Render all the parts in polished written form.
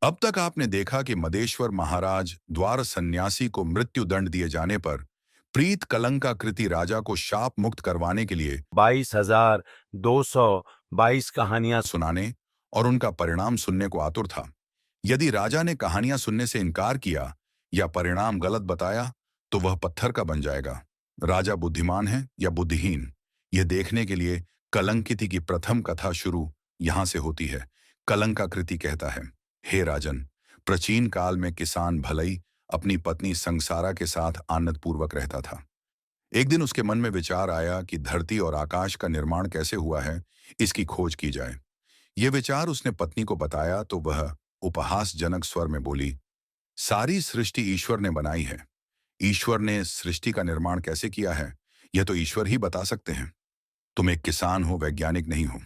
अब तक आपने देखा कि मदेश्वर महाराज द्वार सन्यासी को मृत्यु दंड दिए जाने पर प्रीत कलंकाकृति राजा को शाप मुक्त करवाने के लिए 22,222 कहानियां सुनाने और उनका परिणाम सुनने को आतुर था। यदि राजा ने कहानियां सुनने से इनकार किया या परिणाम गलत बताया तो वह पत्थर का बन जाएगा। राजा बुद्धिमान है या बुद्धिहीन, यह देखने के लिए कलंकिति की प्रथम कथा शुरू यहां से होती है। कलंकाकृति कहता है, हे राजन, प्राचीन काल में किसान भलई अपनी पत्नी संसारा के साथ आनंदपूर्वक रहता था। एक दिन उसके मन में विचार आया कि धरती और आकाश का निर्माण कैसे हुआ है, इसकी खोज की जाए। यह विचार उसने पत्नी को बताया तो वह उपहासजनक स्वर में बोली, सारी सृष्टि ईश्वर ने बनाई है। ईश्वर ने सृष्टि का निर्माण कैसे किया है, यह तो ईश्वर ही बता सकते हैं। तुम एक किसान हो, वैज्ञानिक नहीं हो।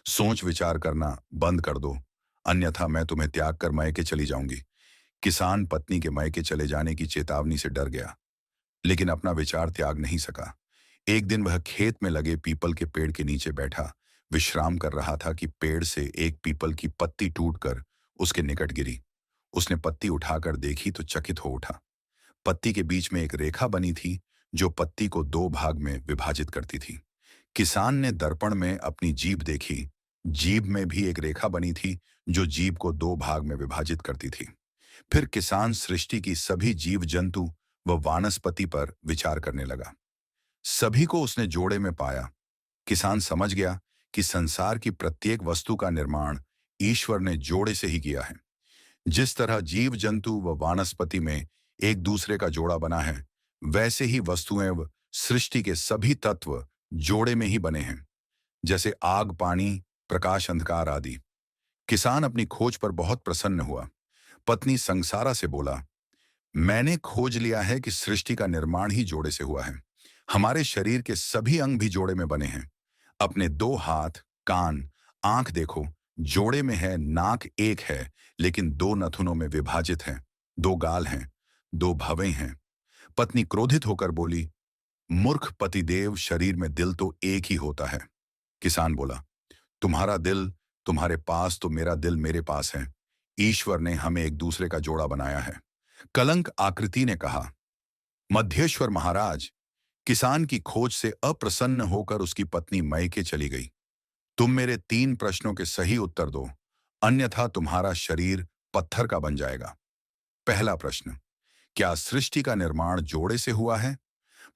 सोच विचार करना बंद कर दो, अन्यथा मैं तुम्हें त्याग कर मायके चली जाऊंगी। किसान पत्नी के मायके चले जाने की चेतावनी से डर गया, लेकिन अपना विचार त्याग नहीं सका। एक दिन वह खेत में लगे पीपल के पेड़ के नीचे बैठा विश्राम कर रहा था कि पेड़ से एक पीपल की पत्ती टूटकर उसके निकट गिरी। उसने पत्ती उठाकर देखी तो चकित हो उठा। पत्ती के बीच में एक रेखा बनी थी जो पत्ती को दो भाग में विभाजित करती थी। किसान ने दर्पण में अपनी जीभ देखी। जीभ में भी एक रेखा बनी थी जो जीभ को दो भाग में विभाजित करती थी। फिर किसान सृष्टि की सभी जीव जंतु व वानस्पति पर विचार करने लगा। सभी को उसने जोड़े में पाया। किसान समझ गया कि संसार की प्रत्येक वस्तु का निर्माण ईश्वर ने जोड़े से ही किया है। जिस तरह जीव जंतु व वानस्पति में एक दूसरे का जोड़ा बना है, वैसे ही वस्तुएं व सृष्टि के सभी तत्व जोड़े में ही बने हैं, जैसे आग, पानी, प्रकाश, अंधकार आदि। किसान अपनी खोज पर बहुत प्रसन्न हुआ। पत्नी संसारा से बोला, मैंने खोज लिया है कि सृष्टि का निर्माण ही जोड़े से हुआ है। हमारे शरीर के सभी अंग भी जोड़े में बने हैं। अपने दो हाथ, कान, आंख देखो, जोड़े में है। नाक एक है लेकिन दो नथुनों में विभाजित है। दो गाल हैं, दो भवें हैं। पत्नी क्रोधित होकर बोली, मूर्ख पतिदेव, शरीर में दिल तो एक ही होता है। किसान बोला, तुम्हारा दिल तुम्हारे पास तो मेरा दिल मेरे पास है। ईश्वर ने हमें एक दूसरे का जोड़ा बनाया है। कलंक आकृति ने कहा, मध्येश्वर महाराज, किसान की खोज से अप्रसन्न होकर उसकी पत्नी मैके चली गई। तुम मेरे 3 प्रश्नों के सही उत्तर दो, अन्यथा तुम्हारा शरीर पत्थर का बन जाएगा। पहला प्रश्न, क्या सृष्टि का निर्माण जोड़े से हुआ है?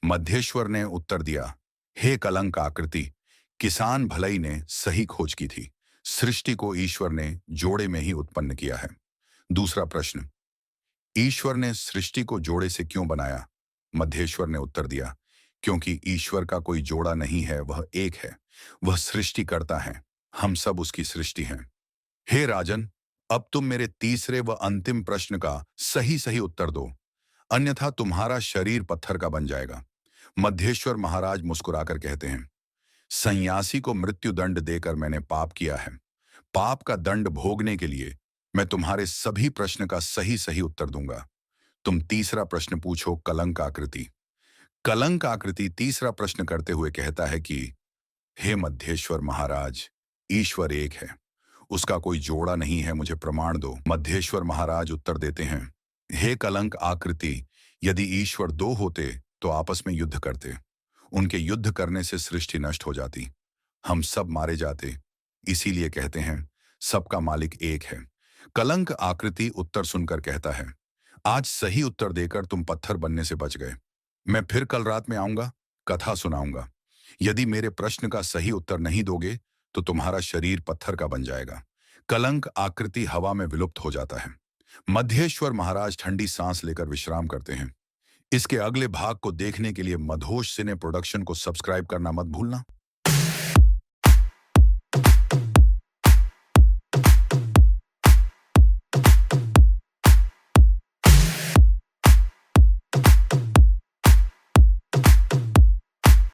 मध्येश्वर ने उत्तर दिया, हे कलंक आकृति, किसान भलई ने सही खोज की थी। सृष्टि को ईश्वर ने जोड़े में ही उत्पन्न किया है। दूसरा प्रश्न, ईश्वर ने सृष्टि को जोड़े से क्यों बनाया? मध्येश्वर ने उत्तर दिया, क्योंकि ईश्वर का कोई जोड़ा नहीं है, वह एक है। वह सृष्टि करता है, हम सब उसकी सृष्टि हैं। हे राजन, अब तुम मेरे तीसरे व अंतिम प्रश्न का सही सही उत्तर दो, अन्यथा तुम्हारा शरीर पत्थर का बन जाएगा। मध्येश्वर महाराज मुस्कुराकर कहते हैं, सन्यासी को मृत्यु दंड देकर मैंने पाप किया है। पाप का दंड भोगने के लिए मैं तुम्हारे सभी प्रश्न का सही सही उत्तर दूंगा। तुम तीसरा प्रश्न पूछो, कलंक आकृति। कलंक आकृति तीसरा प्रश्न करते हुए कहता है कि हे मध्येश्वर महाराज, ईश्वर एक है, उसका कोई जोड़ा नहीं है, मुझे प्रमाण दो। मध्येश्वर महाराज उत्तर देते हैं, हे कलंक आकृति, यदि ईश्वर दो होते तो आपस में युद्ध करते। उनके युद्ध करने से सृष्टि नष्ट हो जाती, हम सब मारे जाते। इसीलिए कहते हैं सबका मालिक एक है। कलंक आकृति उत्तर सुनकर कहता है, आज सही उत्तर देकर तुम पत्थर बनने से बच गए। मैं फिर कल रात में आऊंगा, कथा सुनाऊंगा। यदि मेरे प्रश्न का सही उत्तर नहीं दोगे तो तुम्हारा शरीर पत्थर का बन जाएगा। कलंक आकृति हवा में विलुप्त हो जाता है। मध्येश्वर महाराज ठंडी सांस लेकर विश्राम करते हैं। इसके अगले भाग को देखने के लिए मधोश सिने प्रोडक्शन को सब्सक्राइब करना मत भूलना।